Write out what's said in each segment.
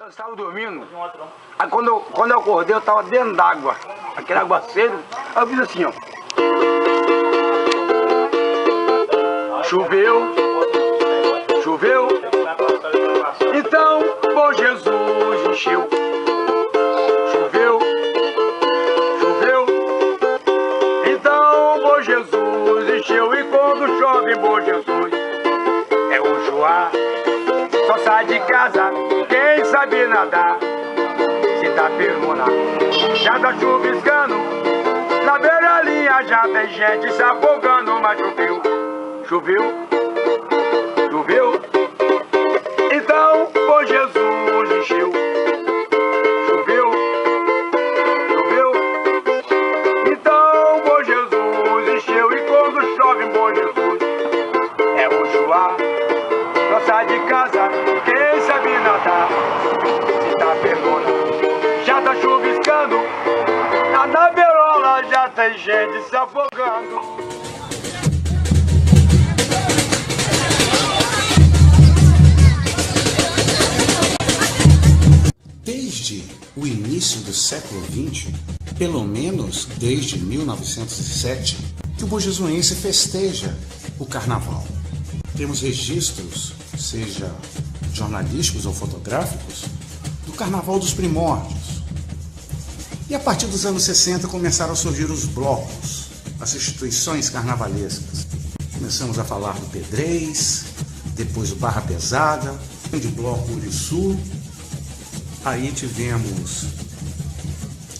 Eu estava dormindo, aí quando eu acordei eu estava dentro d'água, aquele aguaceiro, aí eu fiz assim, ó. Choveu, choveu, então bom Jesus encheu. Choveu, choveu, então bom Jesus encheu. E quando chove bom Jesus é o Joá. Só sai de casa quem sabe nadar. Se tá pergunta, já tá chuviscando, na beira-linha já tem gente se afogando. Mas choveu, choveu, choveu, então bom Jesus encheu. Choveu, choveu, então bom Jesus encheu. E quando chove bom Jesus é o Joá. Só sai de casa quem sabe nadar. Se tá pergunta, já tá chuviscando, na beirola já tem gente se afogando. Desde o início do século XX, pelo menos desde 1907, que o Bom-Jesuense festeja o Carnaval. Temos registros, seja jornalísticos ou fotográficos, do Carnaval dos primórdios. E a partir dos anos 60 começaram a surgir os blocos, as instituições carnavalescas. Começamos a falar do Pedrez, depois o Barra Pesada, de bloco Uriçu. Aí tivemos,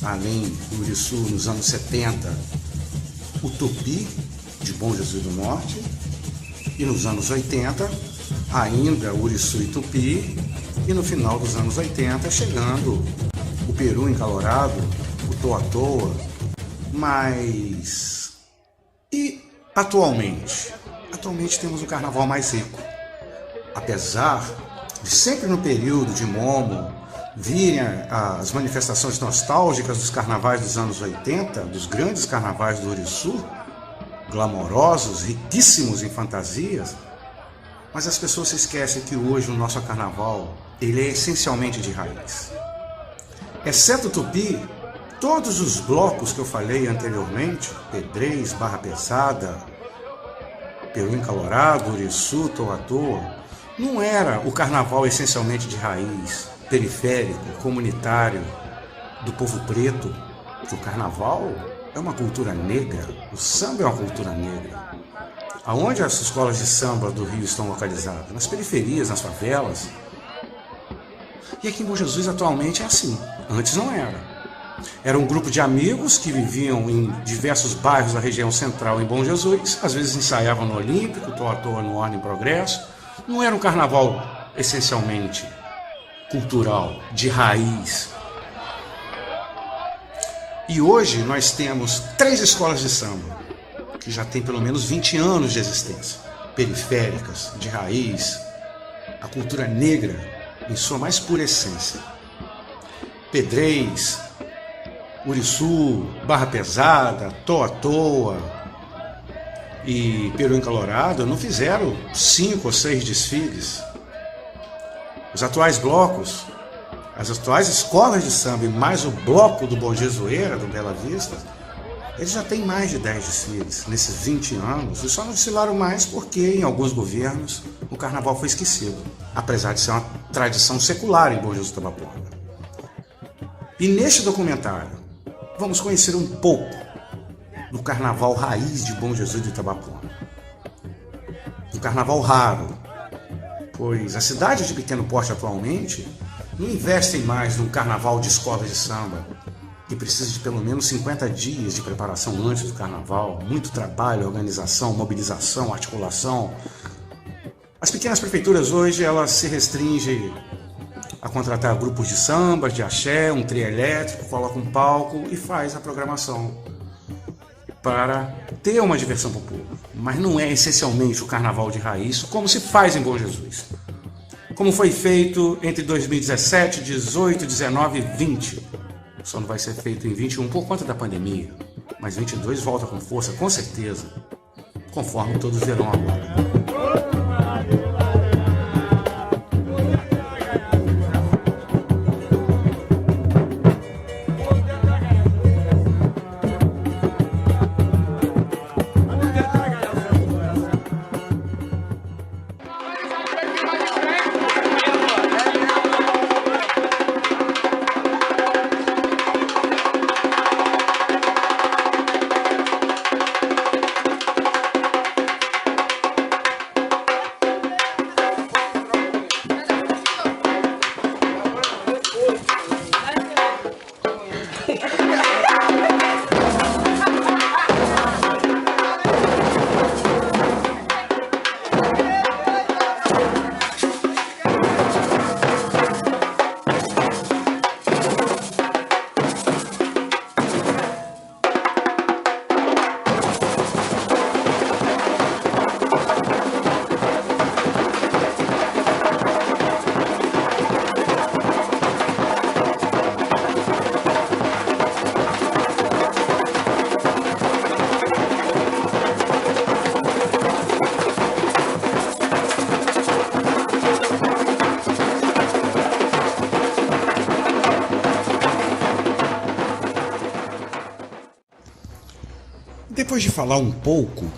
além do Uriçu, nos anos 70, o Tupi, de Bom Jesus do Norte. E nos anos 80, ainda Uriçu e Tupi. E no final dos anos 80, chegando o Peru encalorado, o Toa Toa. Mas... e atualmente? Atualmente temos o carnaval mais rico. Apesar de sempre no período de Momo virem as manifestações nostálgicas dos carnavais dos anos 80, dos grandes carnavais do Uriçu, glamourosos, riquíssimos em fantasias, mas as pessoas se esquecem que hoje o nosso carnaval ele é essencialmente de raiz. Exceto o Tupi, todos os blocos que eu falei anteriormente, Pedrez, Barra Pesada, Peru encalorado, Uriçu, Toa Toa, não era o carnaval essencialmente de raiz, periférico, comunitário, do povo preto. O carnaval é uma cultura negra, o samba é uma cultura negra. Aonde as escolas de samba do Rio estão localizadas? Nas periferias, nas favelas. E aqui em Bom Jesus atualmente é assim, antes não era. Era um grupo de amigos que viviam em diversos bairros da região central em Bom Jesus, às vezes ensaiavam no Olímpico, Toa Toa no Ordem e Progresso. Não era um carnaval essencialmente cultural, de raiz. E hoje nós temos 3 escolas de samba, que já têm pelo menos 20 anos de existência, periféricas, de raiz, a cultura negra em sua mais pura essência. Pedrez, Uriçu, Barra Pesada, Toa Toa e Peru encalorado não fizeram 5 ou 6 desfiles. Os atuais blocos, as atuais escolas de samba e mais o bloco do Bom Jesueira, do Bela Vista, eles já têm mais de 10 desfiles nesses 20 anos e só não desfilaram mais porque em alguns governos o carnaval foi esquecido, apesar de ser uma tradição secular em Bom Jesus do Itabapoana. E neste documentário vamos conhecer um pouco do carnaval raiz de Bom Jesus do Itabapoana. Um carnaval raro, pois a cidade de pequeno porte atualmente não investem mais num carnaval de escola de samba, que precisa de pelo menos 50 dias de preparação antes do carnaval, muito trabalho, organização, mobilização, articulação. As pequenas prefeituras hoje elas se restringem a contratar grupos de samba, de axé, um trio elétrico, coloca um palco e faz a programação para ter uma diversão para o povo. Mas não é essencialmente o carnaval de raiz, como se faz em Bom Jesus. Como foi feito entre 2017, 18, 19 e 20. Só não vai ser feito em 21 por conta da pandemia. Mas 22 volta com força, com certeza. Conforme todos verão agora. Depois de falar um pouco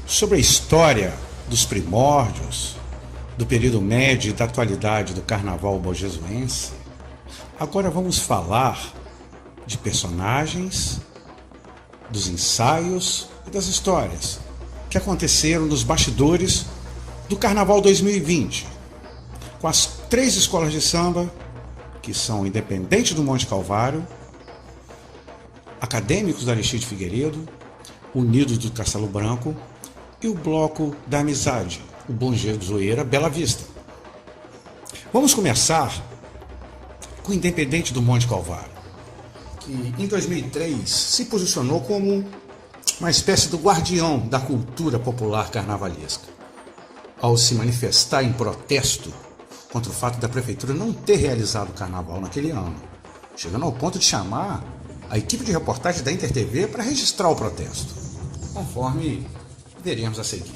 sobre a história dos primórdios, do período médio e da atualidade do carnaval bojesuense, agora vamos falar de personagens, dos ensaios e das histórias que aconteceram nos bastidores do Carnaval 2020, com as 3 escolas de samba, que são Independente do Monte Calvário, Acadêmicos da Aristide Figueiredo, Unidos do Castelo Branco e o Bloco da Amizade, o Bom Zoeira Bela Vista. Vamos começar com o Independente do Monte Calvário, que em 2003 se posicionou como uma espécie do guardião da cultura popular carnavalesca, ao se manifestar em protesto contra o fato da prefeitura não ter realizado o carnaval naquele ano, chegando ao ponto de chamar a equipe de reportagem da InterTV para registrar o protesto, conforme veremos a seguir.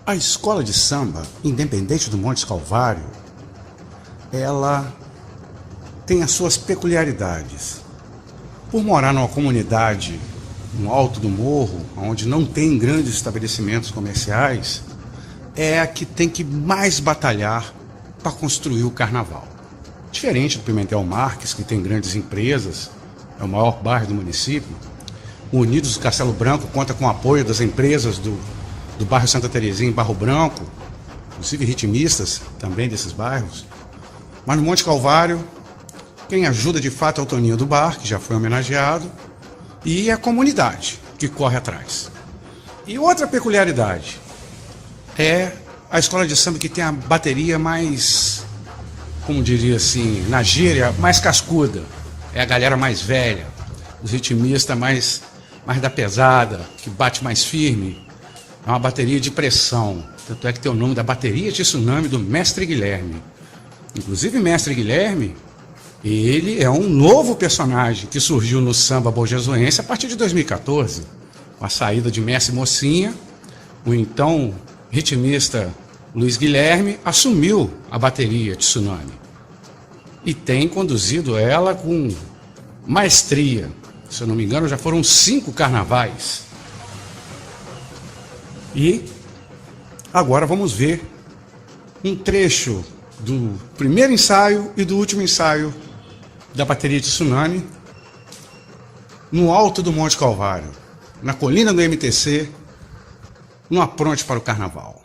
A escola de samba, Independente do Monte Calvário, ela tem as suas peculiaridades. Por morar numa comunidade no alto do morro, onde não tem grandes estabelecimentos comerciais, é a que tem que mais batalhar para construir o carnaval. Diferente do Pimentel Marques, que tem grandes empresas, é o maior bairro do município, o Unidos do Castelo Branco conta com o apoio das empresas do bairro Santa Terezinha, em Barro Branco, inclusive ritmistas também desses bairros. Mas no Monte Calvário, quem ajuda de fato é o Toninho do Bar, que já foi homenageado, e a comunidade que corre atrás. E outra peculiaridade é a escola de samba que tem a bateria mais, como diria assim, na gíria, mais cascuda. É a galera mais velha, os ritmistas mais da pesada, que bate mais firme. É uma bateria de pressão, tanto é que tem o nome da bateria de tsunami do Mestre Guilherme. Inclusive, Mestre Guilherme, ele é um novo personagem que surgiu no samba bojesuense a partir de 2014, com a saída de Mestre Mocinha. O então ritmista Luiz Guilherme assumiu a bateria de tsunami e tem conduzido ela com maestria. Se eu não me engano, já foram 5 carnavais. E agora vamos ver um trecho do primeiro ensaio e do último ensaio da bateria de tsunami no alto do Monte Calvário, na colina do MTC, no apronte para o carnaval.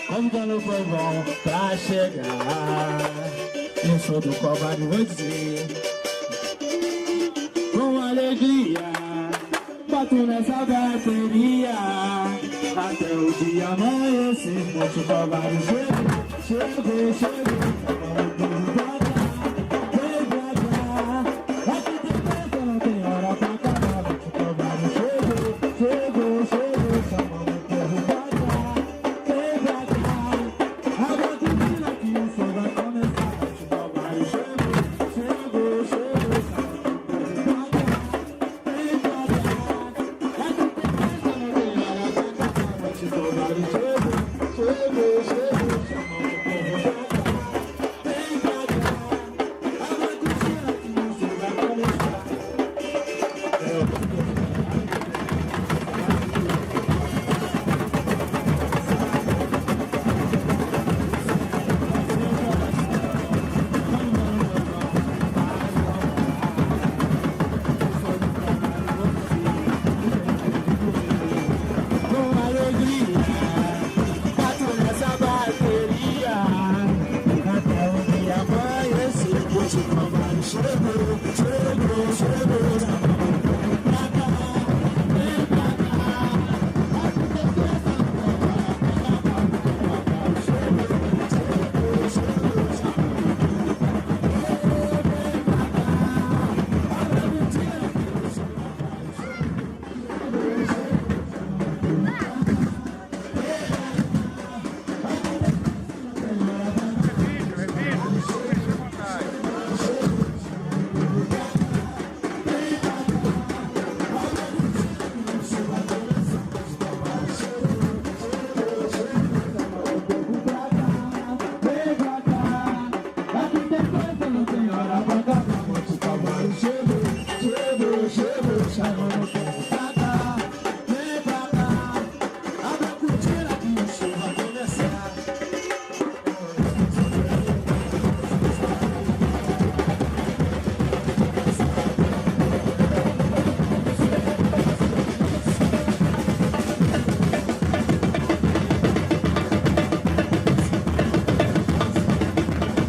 Convidando o povão pra chegar. Eu sou do Calvário, vou dizer com alegria, bato nessa bateria até o dia amanhecer. Monte Calvário chegou, chegou. Vem pra cá, aqui tem festa, não tem hora pra acabar. Monte Calvário chegou, chamando o povo pra cá. Vem pra cá, água cortina que o som vai começar. Monte Calvário chegou, chamando o povo pra cá. Vem pra cá, aqui tem festa, não tem hora pra acabar. Monte Calvário chegou, chamando o povo pra cá. Vem pra cá, água cortina que o som vai começar. Com alegria, bato nessa bateria até o dia amanhecer. Monte Calvário chegou, pra cá, vem pra cá. Aqui tem festa, não tem hora pra acabar. Monte Calvário chegou, vem pra cá. Abre a mentira que o som vem pra cá. Aqui tem festa, não tem hora pra acabar. Monte Calvário chegou,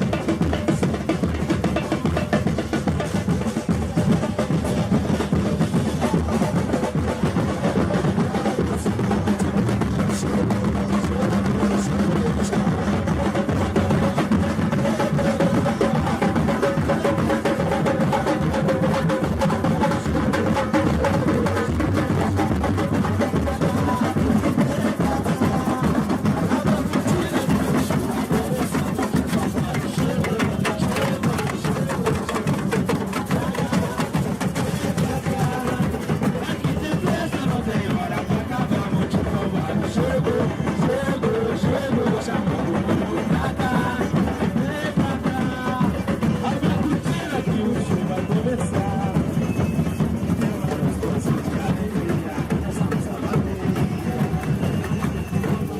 chamando o povo pra cá. Vem pra cá, abre a cortina que o show vai começar. Aqui tem festa, não tem hora pra acabar. Monte Calvário chegou, chamando o povo pra cá. Vem pra cá, abre a cortina que o show vai começar.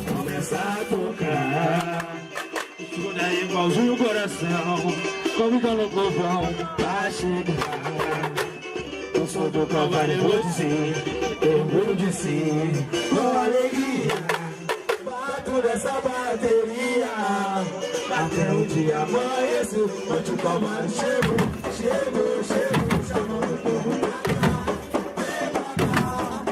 Começa a tocar, escuta igualzinho o coração, convidando o povão pra chegar. Eu sou do Calvário, vou dizer, orgulho de si, com alegria, bato nessa bateria até o dia amanhecer. Monte Calvário chegou, chamando o povo pra cá. Vem pra cá,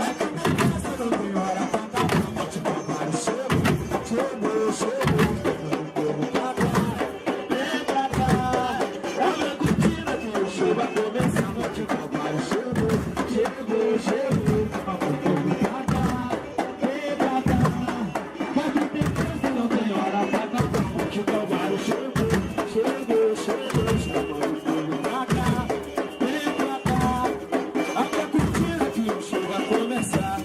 aqui tem festa, não tem hora pra acabar. Monte Calvário chegou, chamando o povo pra cá. Vem pra cá, abre a cortina que o show vai começar. Monte Calvário chegou, chamando o povo pra cá. Vem pra cá, aqui tem festa, não tem hora pra acabar. Monte Calvário chegou, chamando o povo pra cá. Vem pra cá, abre a cortina que o show vai começar.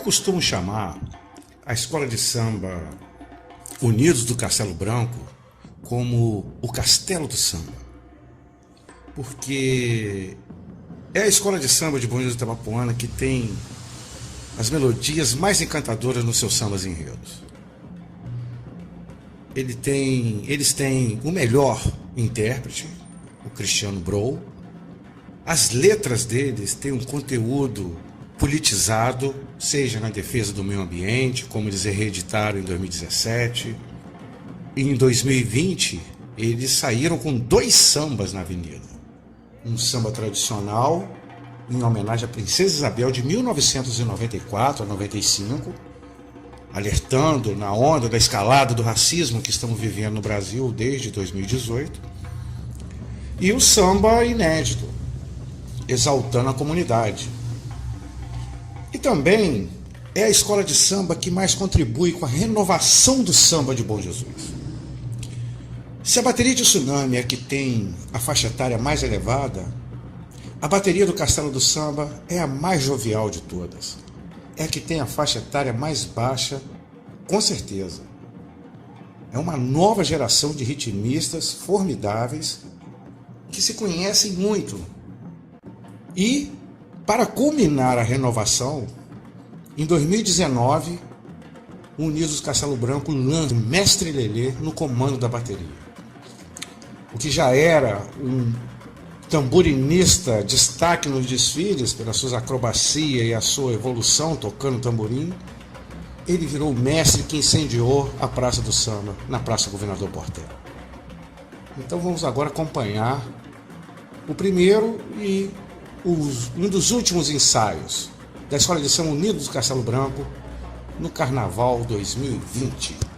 costumo chamar a escola de samba Unidos do Castelo Branco como o Castelo do Samba, porque é a escola de samba de Bom Jesus de Itabapoana que tem as melodias mais encantadoras nos seus sambas enredos. Eles têm o melhor intérprete, o Cristiano Brou. As letras deles têm um conteúdo politizado, seja na defesa do meio ambiente, como eles reeditaram em 2017. E em 2020, eles saíram com 2 sambas na avenida. Um samba tradicional, em homenagem à Princesa Isabel, de 1994 a 95, alertando na onda da escalada do racismo que estamos vivendo no Brasil desde 2018. E o samba inédito, exaltando a comunidade. E também é a escola de samba que mais contribui com a renovação do samba de Bom Jesus. Se a bateria de Tsunami é a que tem a faixa etária mais elevada, a bateria do Castelo do Samba é a mais jovial de todas. É a que tem a faixa etária mais baixa, com certeza. É uma nova geração de ritmistas formidáveis que se conhecem muito. E, para culminar a renovação, em 2019, o Unidos do Castelo Branco lança o Mestre Lelê no comando da bateria. O que já era um tamborinista destaque nos desfiles pelas suas acrobacias e a sua evolução tocando tamborim, ele virou o mestre que incendiou a Praça do Samba, na Praça Governador Portela. Então vamos agora acompanhar o primeiro e um dos últimos ensaios da Escola de Samba Unidos do Castelo Branco no Carnaval 2020.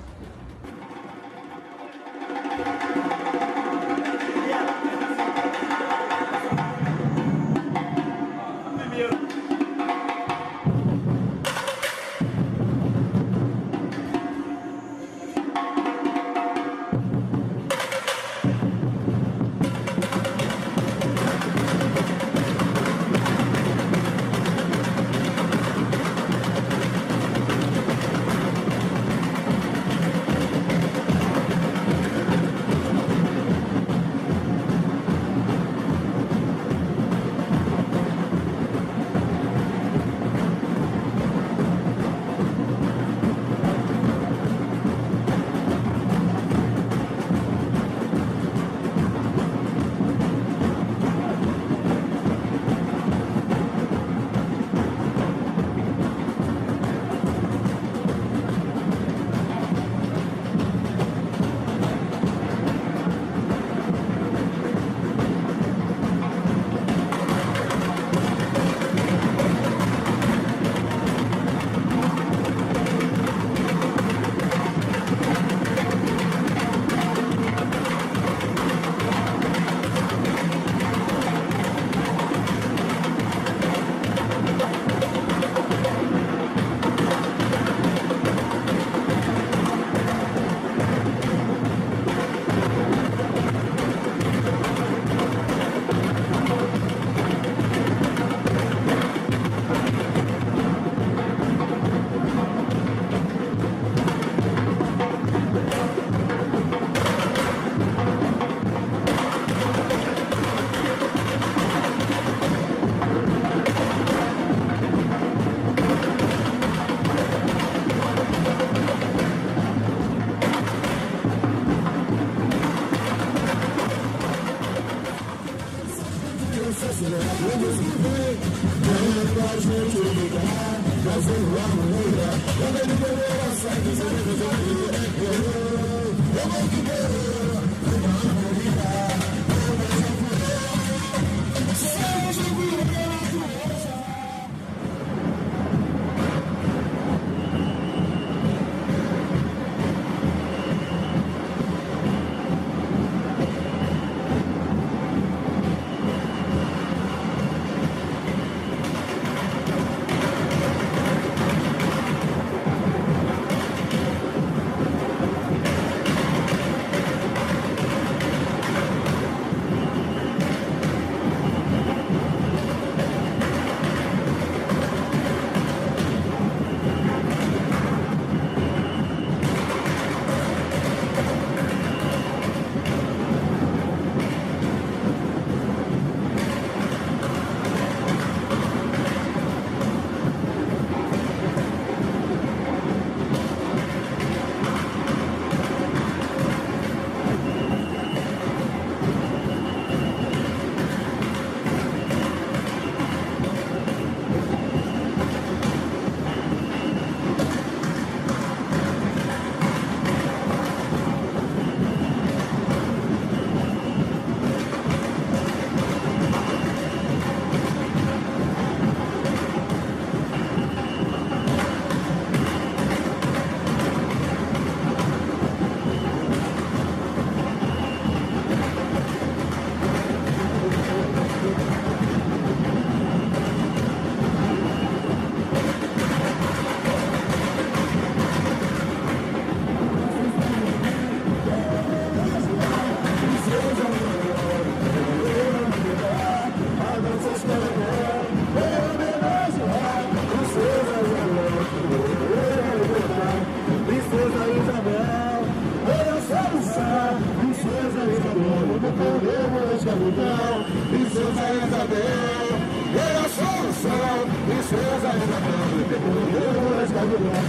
poder escravidão, princesa Isabel, é a solução, princesa Isabel, tem poder escravidão.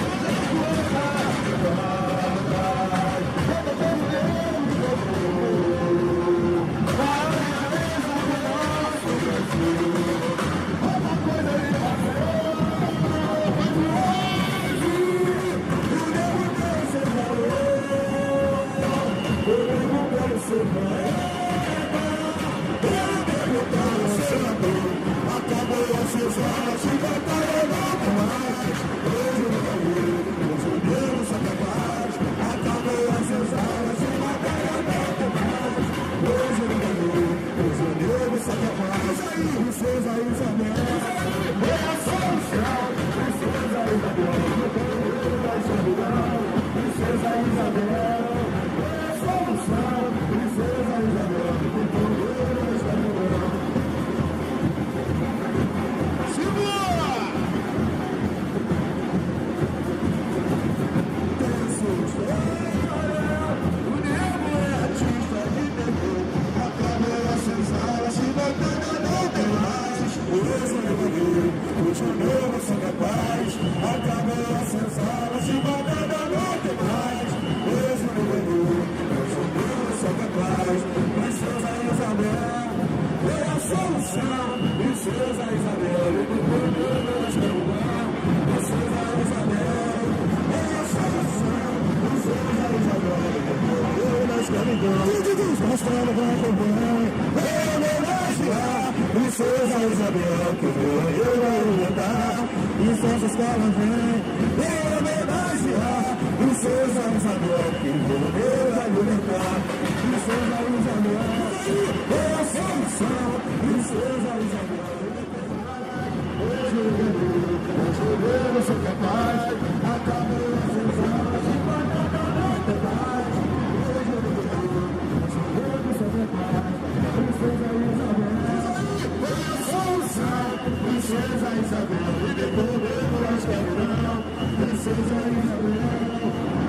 Princesa Isabel, que eu vou cantar, licenças que ela vem, vem homenagear. Princesa Isabel, que eu vou cantar, Princesa Isabel, é a solução. Princesa Isabel, hoje eu sou capaz, acabei as sensações e vai cantar até mais. Hoje eu sou capaz, Princesa Isabel. Princesa Isabel, e depois da escravidão, Princesa Isabel,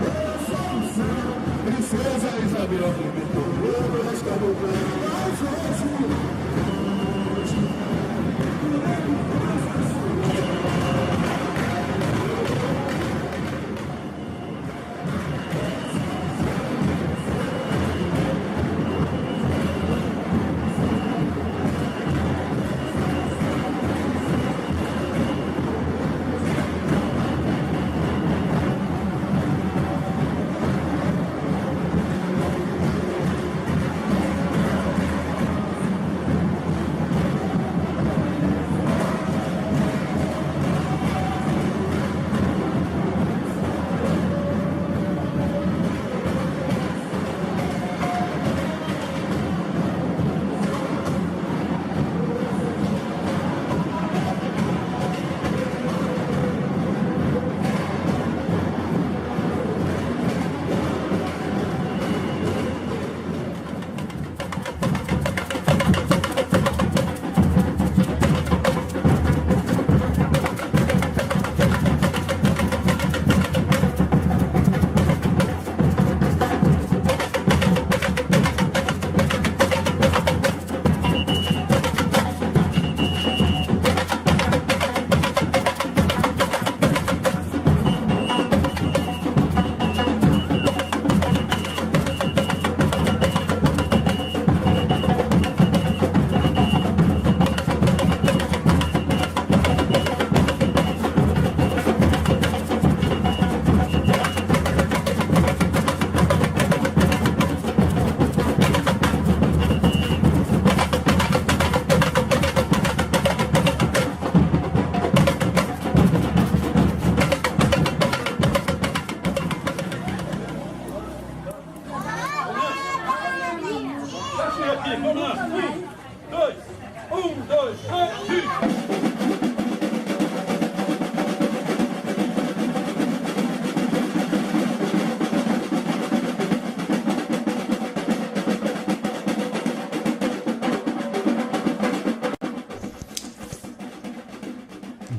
é a solução. Princesa Isabel, e depois da escravidão,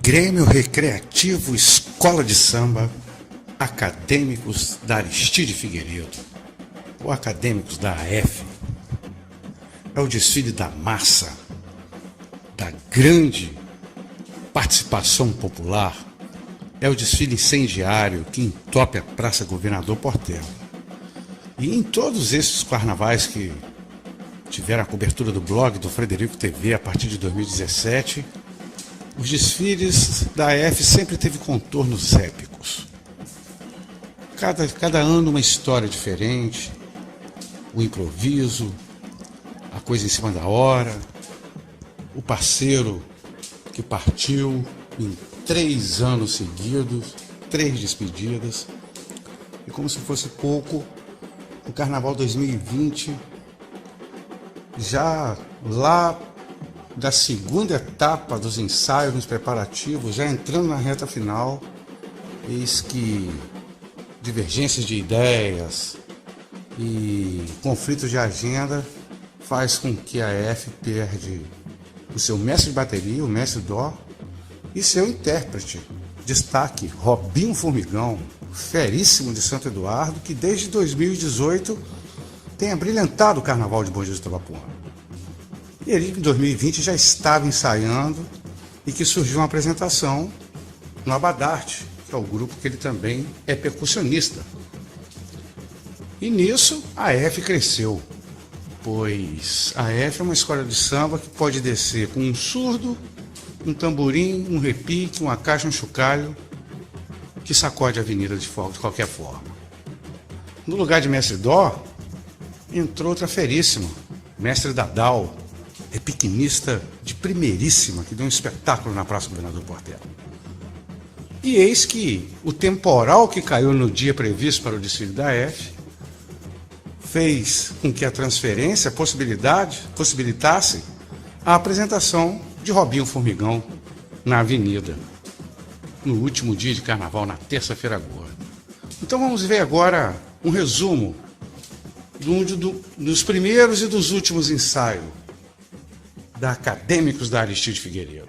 Grêmio Recreativo Escola de Samba, Acadêmicos da Aristide Figueiredo, ou Acadêmicos da AF. é o desfile da massa, da grande participação popular, é o desfile incendiário que entope a Praça Governador Portela. E em todos esses carnavais que tiveram a cobertura do blog do Frederico TV a partir de 2017, os desfiles da AF sempre teve contornos épicos. Cada ano uma história diferente, o improviso, a coisa em cima da hora, o parceiro que partiu em 3 anos seguidos, 3 despedidas. E como se fosse pouco, o Carnaval 2020, já lá da segunda etapa dos ensaios, nos preparativos, já entrando na reta final, eis que divergências de ideias e conflitos de agenda faz com que a AF perde o seu mestre de bateria, o mestre Dó, e seu intérprete. Destaque Robinho Formigão, feríssimo de Santo Eduardo, que desde 2018 tem abrilhantado o Carnaval de Bom Jesus do Itabapuana. E ele em 2020 já estava ensaiando e que surgiu uma apresentação no Abadarte, que é o grupo que ele também é percussionista. E nisso a AF cresceu, pois a AF é uma escola de samba que pode descer com um surdo, um tamborim, um repique, uma caixa, um chocalho, que sacode a avenida de qualquer forma. No lugar de mestre Dó, entrou outra feríssima, mestre Dadal, repiquinista de primeiríssima, que deu um espetáculo na Praça Governador Portela. E eis que o temporal que caiu no dia previsto para o desfile da AF fez com que a transferência possibilitasse a apresentação de Robinho Formigão na avenida, no último dia de carnaval, na terça-feira agora. Então vamos ver agora um resumo dos primeiros e dos últimos ensaios da Acadêmicos da Aristide Figueiredo.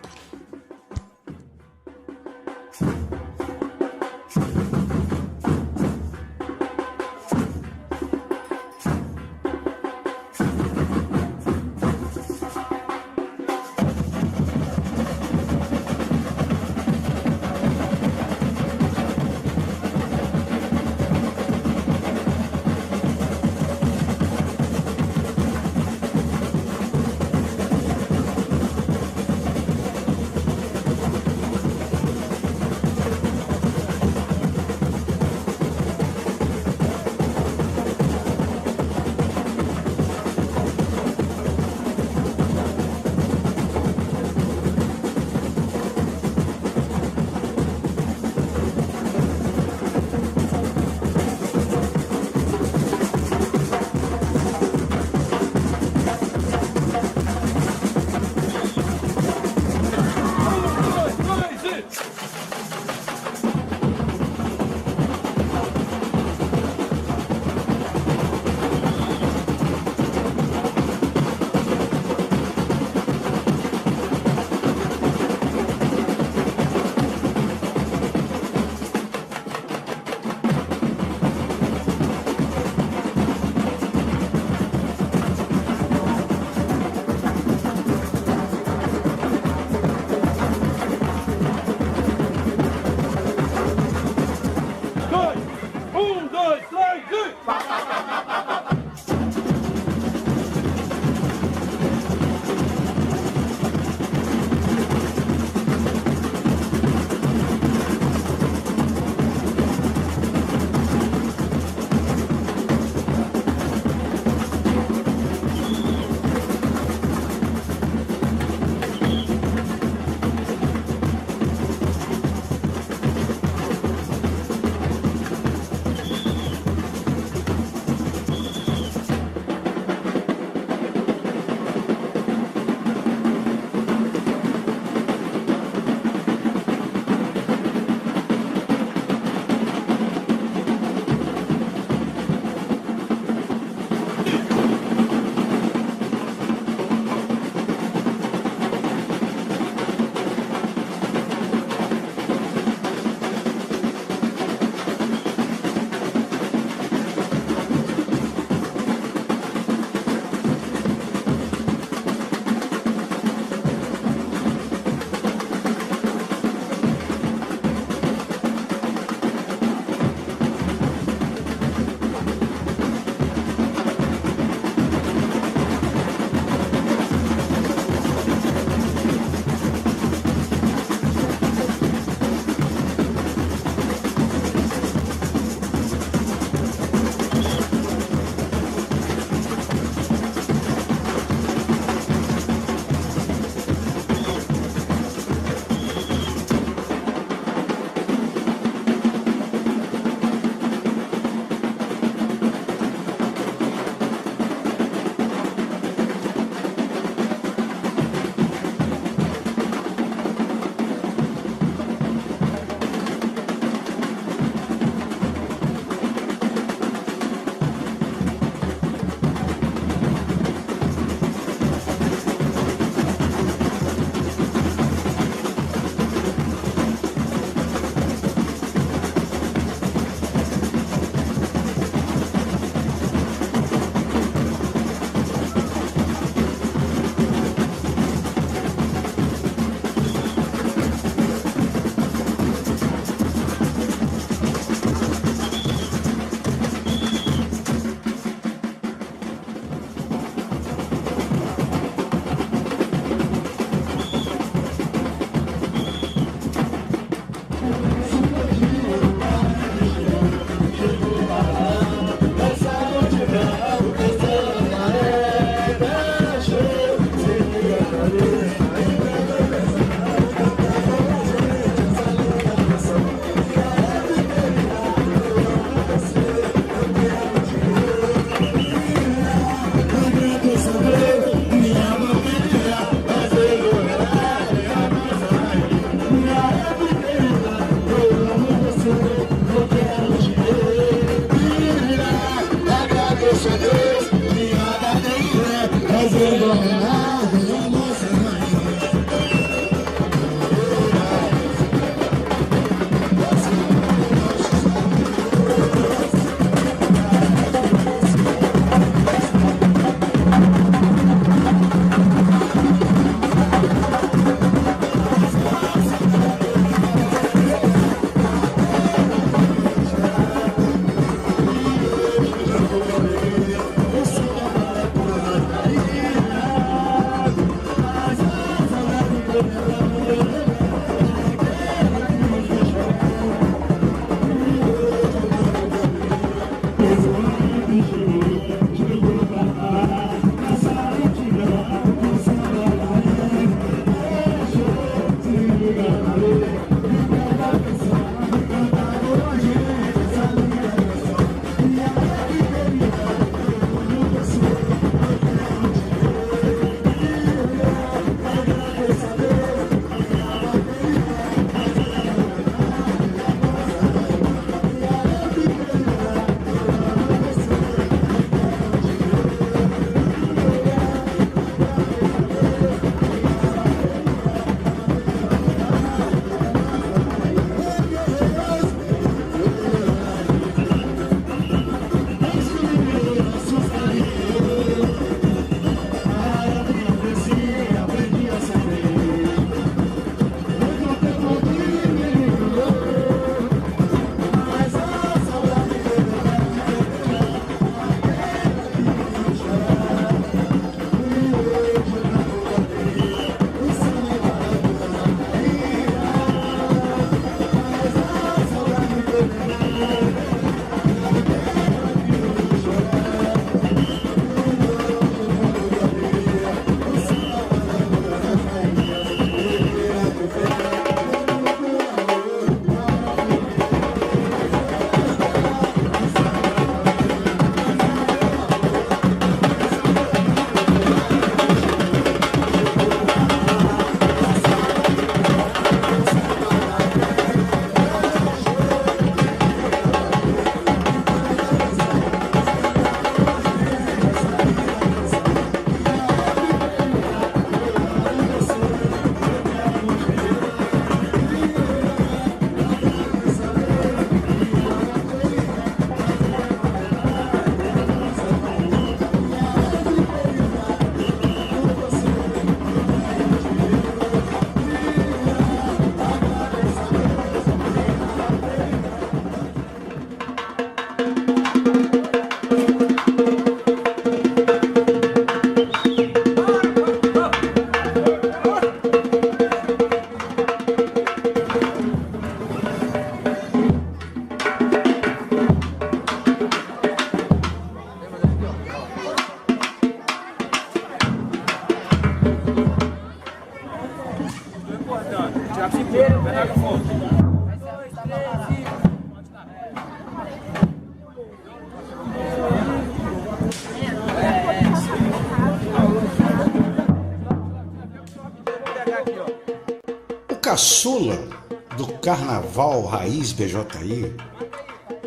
caçula do Carnaval Raiz BJI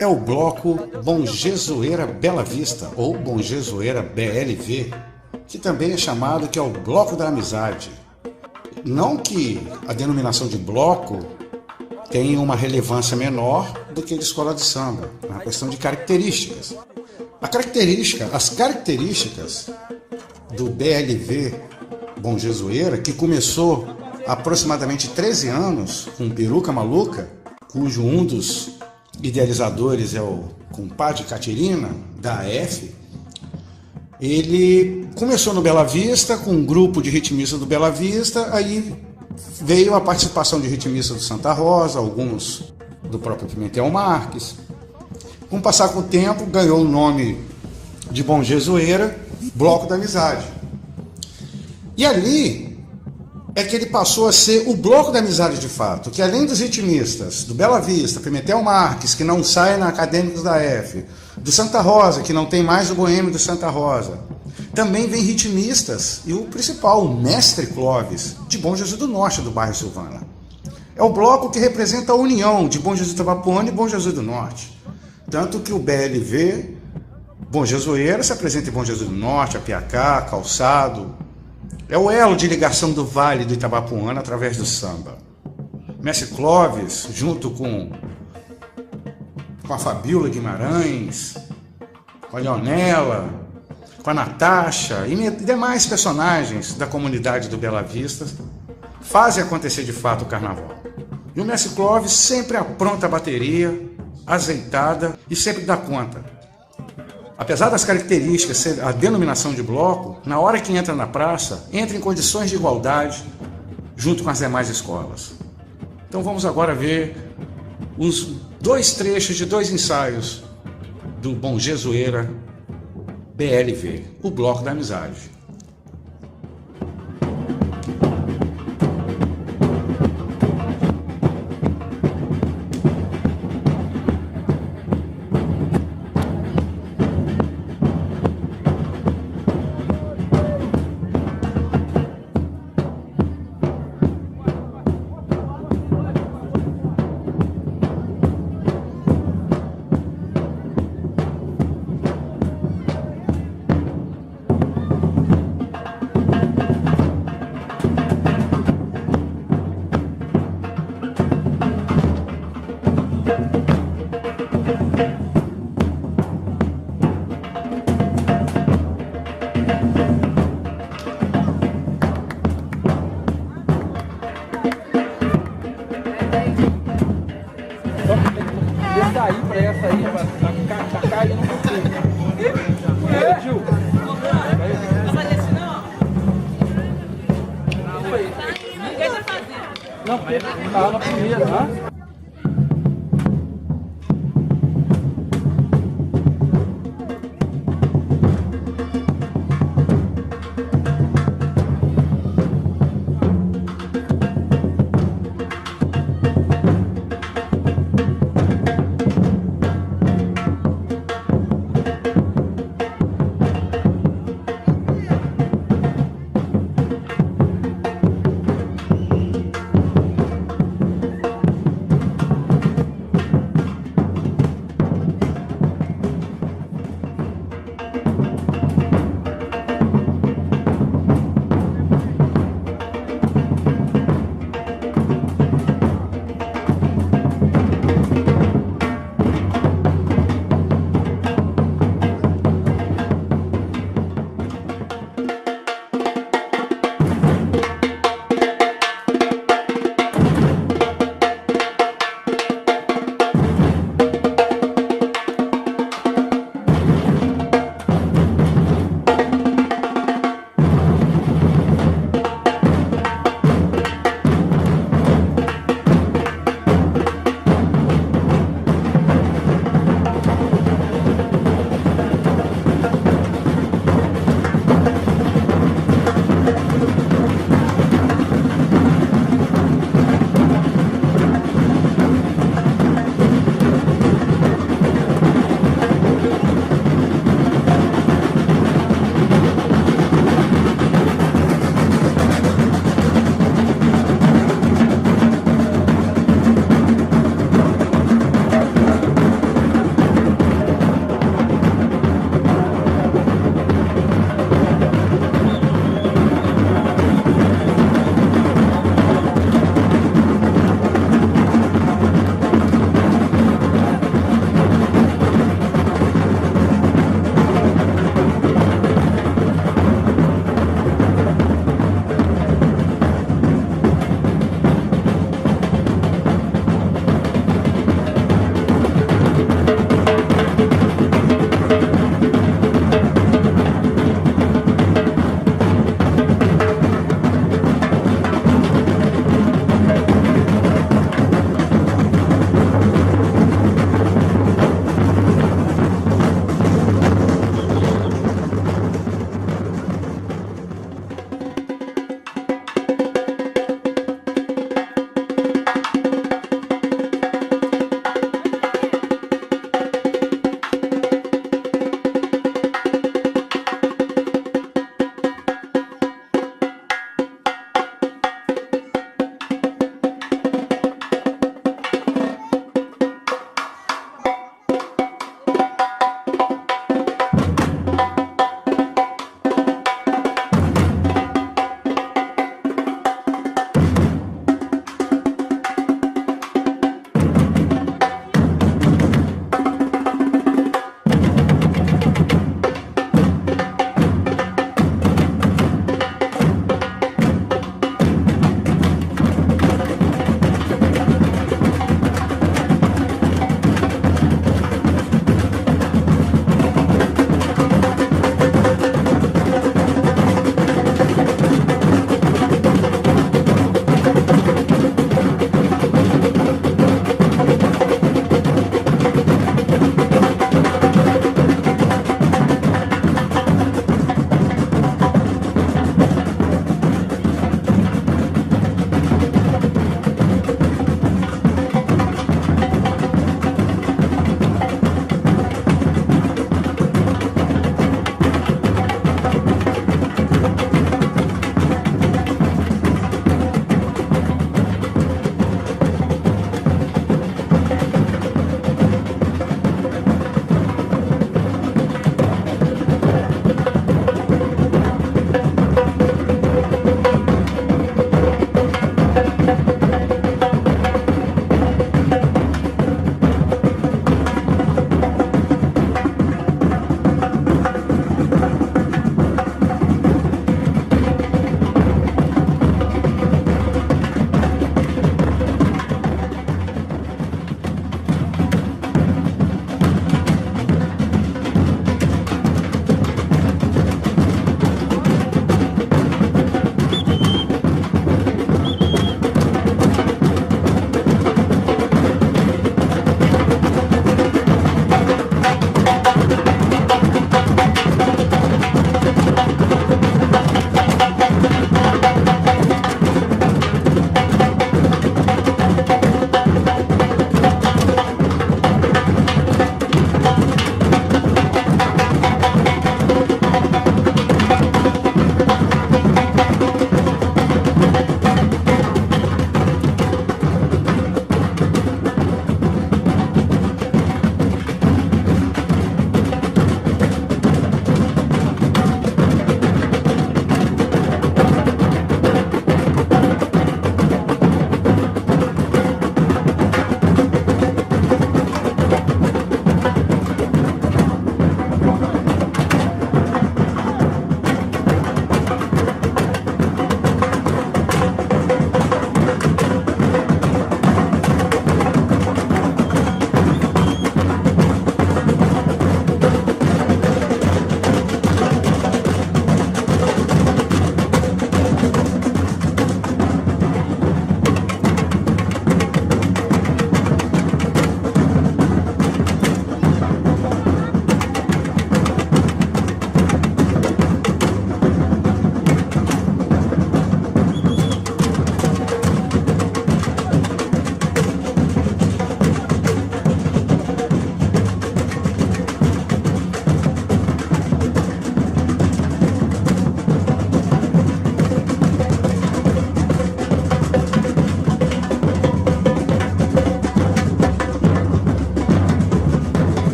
é o bloco Bom Jesueira Bela Vista, ou Bom Jesueira BLV, que também é chamado que é o Bloco da Amizade. Não que a denominação de bloco tenha uma relevância menor do que a de escola de samba, é uma questão de características. As características do BLV Bom Jesueira, que começou há aproximadamente 13 anos com Peruca Maluca, cujo um dos idealizadores é o compadre Catirina, da AF. Ele começou no Bela Vista, com um grupo de ritmistas do Bela Vista, aí veio a participação de ritmistas do Santa Rosa, alguns do próprio Pimentel Marques. Com o passar do tempo, ganhou o nome de Bom Jesueira, Bloco da Amizade. E ali é que ele passou a ser o Bloco da Amizade de fato, que além dos ritmistas do Bela Vista, Pimentel Marques, que não sai na Acadêmicos da F, do Santa Rosa, que não tem mais o boêmio do Santa Rosa, também vem ritmistas e o principal, o Mestre Clóvis, de Bom Jesus do Norte, do bairro Silvana. É o bloco que representa a união de Bom Jesus do Itabapoana e Bom Jesus do Norte. Tanto que o BLV, Bom Jesueira, se apresenta em Bom Jesus do Norte, Apiacá, Calçado. É o elo de ligação do Vale do Itabapoana através do samba. Mestre Clóvis, junto com a Fabíola Guimarães, com a Leonela, com a Natasha e demais personagens da comunidade do Bela Vista, fazem acontecer de fato o carnaval. E o Mestre Clóvis sempre apronta a bateria, azeitada e sempre dá conta. Apesar das características ser a denominação de bloco, na hora que entra na praça, entra em condições de igualdade junto com as demais escolas. Então vamos agora ver os 2 trechos de 2 ensaios do Bom Jesueira BLV, o Bloco da Amizade. Sair pra essa aí, tá caindo no futuro. Tio. Não vai descer não? Não, porque tava na primeira, tá?